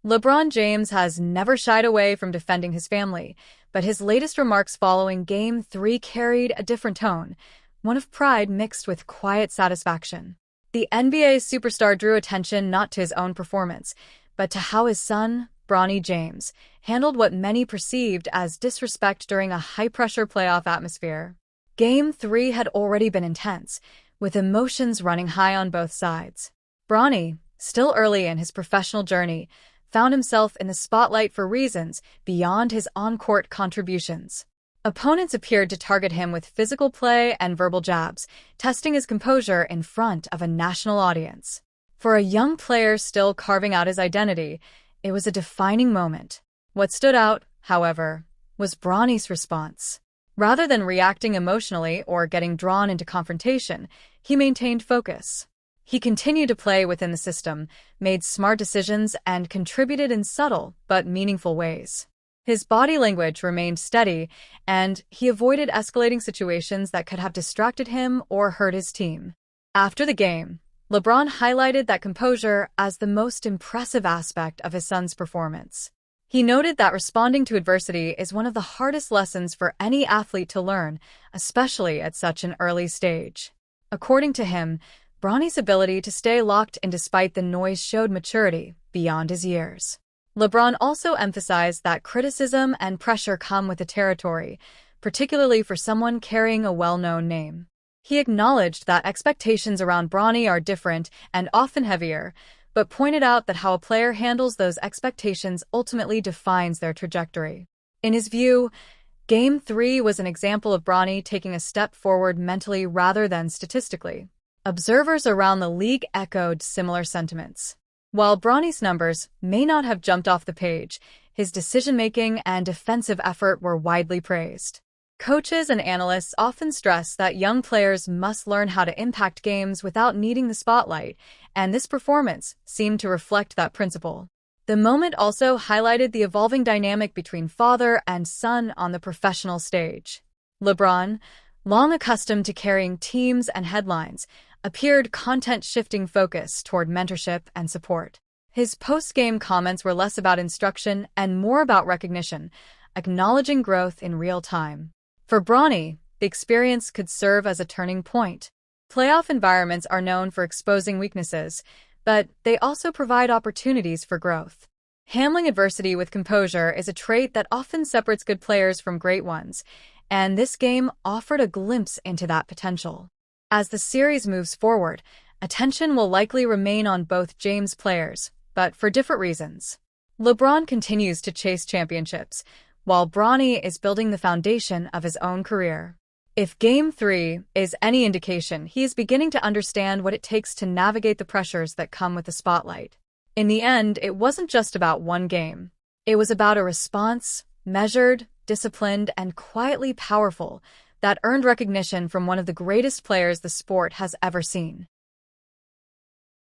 LeBron James has never shied away from defending his family, but his latest remarks following Game 3 carried a different tone, one of pride mixed with quiet satisfaction. The NBA superstar drew attention not to his own performance, but to how his son, Bronny James, handled what many perceived as disrespect during a high-pressure playoff atmosphere. Game 3 had already been intense, with emotions running high on both sides. Bronny, still early in his professional journey, found himself in the spotlight for reasons beyond his on-court contributions. Opponents appeared to target him with physical play and verbal jabs, testing his composure in front of a national audience. For a young player still carving out his identity, it was a defining moment. What stood out, however, was Bronny's response. Rather than reacting emotionally or getting drawn into confrontation, he maintained focus. He continued to play within the system, made smart decisions, and contributed in subtle but meaningful ways. His body language remained steady, and he avoided escalating situations that could have distracted him or hurt his team. After the game, LeBron highlighted that composure as the most impressive aspect of his son's performance. He noted that responding to adversity is one of the hardest lessons for any athlete to learn, especially at such an early stage. According to him, Bronny's ability to stay locked in despite the noise showed maturity beyond his years. LeBron also emphasized that criticism and pressure come with the territory, particularly for someone carrying a well-known name. He acknowledged that expectations around Bronny are different and often heavier, but pointed out that how a player handles those expectations ultimately defines their trajectory. In his view, Game 3 was an example of Bronny taking a step forward mentally rather than statistically. Observers around the league echoed similar sentiments. While Bronny's numbers may not have jumped off the page, his decision-making and defensive effort were widely praised. Coaches and analysts often stress that young players must learn how to impact games without needing the spotlight, and this performance seemed to reflect that principle. The moment also highlighted the evolving dynamic between father and son on the professional stage. LeBron, long accustomed to carrying teams and headlines, appeared content-shifting focus toward mentorship and support. His post-game comments were less about instruction and more about recognition, acknowledging growth in real time. For Bronny, the experience could serve as a turning point. Playoff environments are known for exposing weaknesses, but they also provide opportunities for growth. Handling adversity with composure is a trait that often separates good players from great ones, and this game offered a glimpse into that potential. As the series moves forward, attention will likely remain on both James players, but for different reasons. LeBron continues to chase championships, while Bronny is building the foundation of his own career. If Game 3 is any indication, he is beginning to understand what it takes to navigate the pressures that come with the spotlight. In the end, it wasn't just about one game. It was about a response, measured, disciplined, and quietly powerful, that earned recognition from one of the greatest players the sport has ever seen.